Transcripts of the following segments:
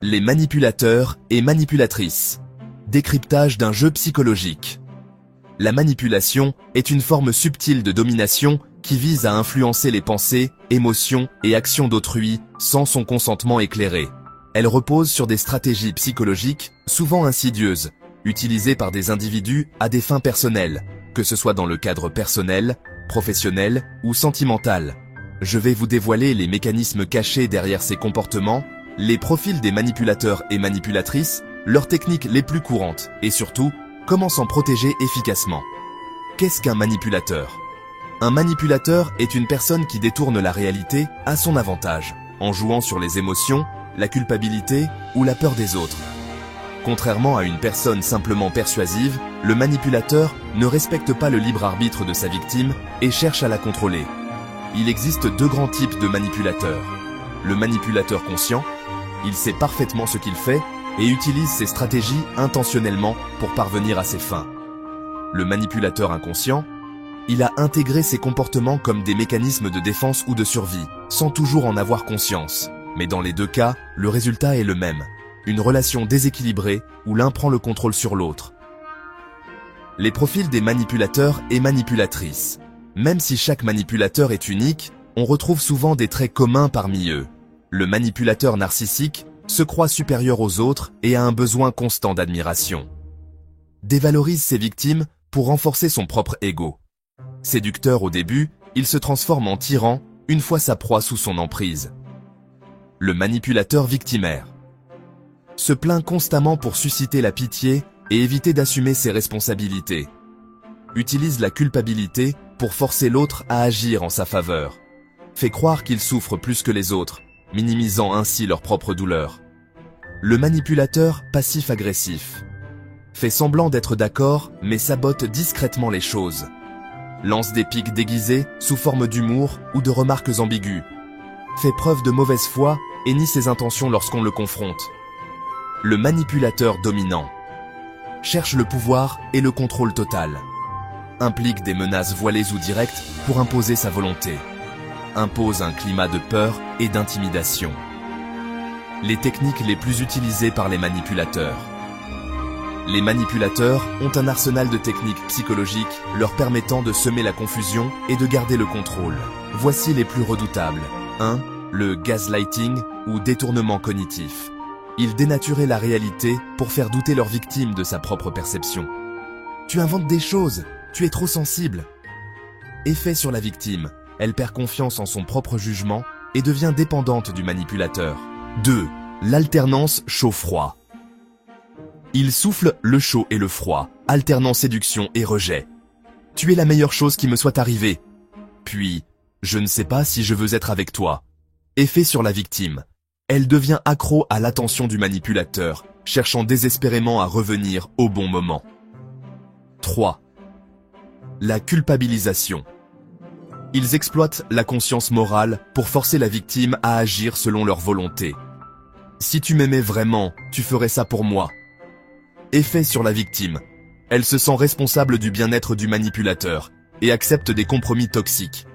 Les manipulateurs et manipulatrices. Décryptage d'un jeu psychologique. La manipulation est une forme subtile de domination qui vise à influencer les pensées, émotions et actions d'autrui sans son consentement éclairé. Elle repose sur des stratégies psychologiques, souvent insidieuses, utilisées par des individus à des fins personnelles, que ce soit dans le cadre personnel, professionnel ou sentimental. Je vais vous dévoiler les mécanismes cachés derrière ces comportements, les profils des manipulateurs et manipulatrices, leurs techniques les plus courantes et surtout, comment s'en protéger efficacement. Qu'est-ce qu'un manipulateur ? Un manipulateur est une personne qui détourne la réalité à son avantage, en jouant sur les émotions, la culpabilité ou la peur des autres. Contrairement à une personne simplement persuasive, le manipulateur ne respecte pas le libre arbitre de sa victime et cherche à la contrôler. Il existe deux grands types de manipulateurs. Le manipulateur conscient, il sait parfaitement ce qu'il fait et utilise ses stratégies intentionnellement pour parvenir à ses fins. Le manipulateur inconscient, il a intégré ses comportements comme des mécanismes de défense ou de survie, sans toujours en avoir conscience. Mais dans les deux cas, le résultat est le même. Une relation déséquilibrée où l'un prend le contrôle sur l'autre. Les profils des manipulateurs et manipulatrices. Même si chaque manipulateur est unique, on retrouve souvent des traits communs parmi eux. Le manipulateur narcissique se croit supérieur aux autres et a un besoin constant d'admiration. Dévalorise ses victimes pour renforcer son propre ego. Séducteur au début, il se transforme en tyran une fois sa proie sous son emprise. Le manipulateur victimaire se plaint constamment pour susciter la pitié et éviter d'assumer ses responsabilités. Utilise la culpabilité pour forcer l'autre à agir en sa faveur. Fait croire qu'il souffre plus que les autres, minimisant ainsi leur propre douleur. Le manipulateur passif-agressif fait semblant d'être d'accord mais sabote discrètement les choses. Lance des piques déguisées sous forme d'humour ou de remarques ambiguës. Fait preuve de mauvaise foi et nie ses intentions lorsqu'on le confronte. Le manipulateur dominant cherche le pouvoir et le contrôle total. Implique des menaces voilées ou directes pour imposer sa volonté. Impose un climat de peur et d'intimidation. Les techniques les plus utilisées par les manipulateurs. Les manipulateurs ont un arsenal de techniques psychologiques leur permettant de semer la confusion et de garder le contrôle. Voici les plus redoutables. 1. Le gaslighting ou détournement cognitif. Ils dénaturaient la réalité pour faire douter leur victime de sa propre perception. Tu inventes des choses, tu es trop sensible. Effet sur la victime. Elle perd confiance en son propre jugement et devient dépendante du manipulateur. 2. L'alternance chaud-froid. Il souffle le chaud et le froid, alternant séduction et rejet. Tu es la meilleure chose qui me soit arrivée. Puis, je ne sais pas si je veux être avec toi. Effet sur la victime. Elle devient accro à l'attention du manipulateur, cherchant désespérément à revenir au bon moment. 3. La culpabilisation. Ils exploitent la conscience morale pour forcer la victime à agir selon leur volonté. Si tu m'aimais vraiment, tu ferais ça pour moi. Effet sur la victime. Elle se sent responsable du bien-être du manipulateur et accepte des compromis toxiques.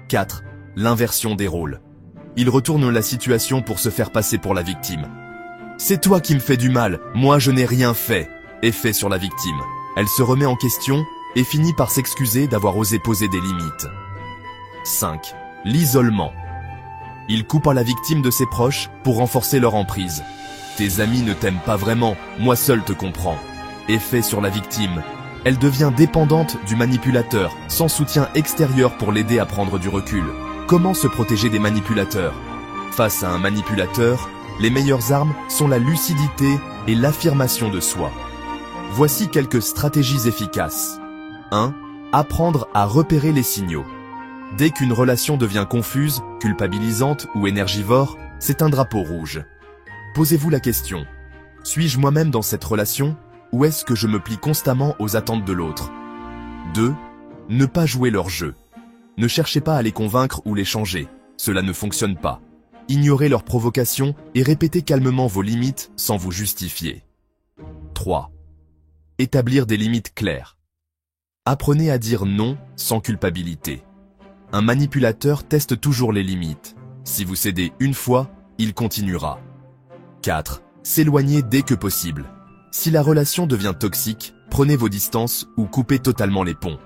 4. L'inversion des rôles. Il retourne la situation pour se faire passer pour la victime. C'est toi qui me fais du mal, moi je n'ai rien fait. Effet sur la victime. Elle se remet en question et finit par s'excuser d'avoir osé poser des limites. 5. L'isolement. Il coupe à la victime de ses proches pour renforcer leur emprise. Tes amis ne t'aiment pas vraiment, moi seul te comprends. Effet sur la victime. Elle devient dépendante du manipulateur, sans soutien extérieur pour l'aider à prendre du recul. Comment se protéger des manipulateurs ? Face à un manipulateur, les meilleures armes sont la lucidité et l'affirmation de soi. Voici quelques stratégies efficaces. 1. Apprendre à repérer les signaux. Dès qu'une relation devient confuse, culpabilisante ou énergivore, c'est un drapeau rouge. Posez-vous la question. Suis-je moi-même dans cette relation ou est-ce que je me plie constamment aux attentes de l'autre ? 2. Ne pas jouer leur jeu. Ne cherchez pas à les convaincre ou les changer. Cela ne fonctionne pas. Ignorez leurs provocations et répétez calmement vos limites sans vous justifier. 3. Établir des limites claires. Apprenez à dire non sans culpabilité. Un manipulateur teste toujours les limites. Si vous cédez une fois, il continuera. 4. S'éloigner dès que possible. Si la relation devient toxique, prenez vos distances ou coupez totalement les ponts.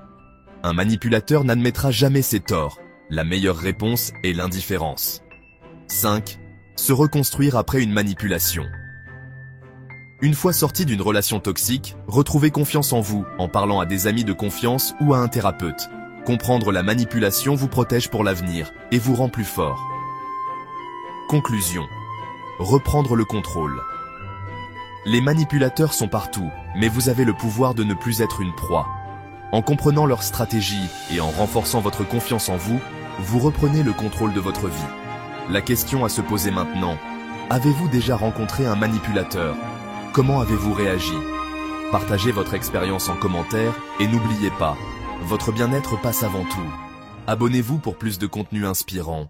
Un manipulateur n'admettra jamais ses torts. La meilleure réponse est l'indifférence. 5. Se reconstruire après une manipulation. Une fois sorti d'une relation toxique, retrouvez confiance en vous en parlant à des amis de confiance ou à un thérapeute. Comprendre la manipulation vous protège pour l'avenir et vous rend plus fort. Conclusion. Reprendre le contrôle. Les manipulateurs sont partout, mais vous avez le pouvoir de ne plus être une proie. En comprenant leur stratégie et en renforçant votre confiance en vous, vous reprenez le contrôle de votre vie. La question à se poser maintenant, avez-vous déjà rencontré un manipulateur? Comment avez-vous réagi? Partagez votre expérience en commentaire et n'oubliez pas, votre bien-être passe avant tout. Abonnez-vous pour plus de contenu inspirant.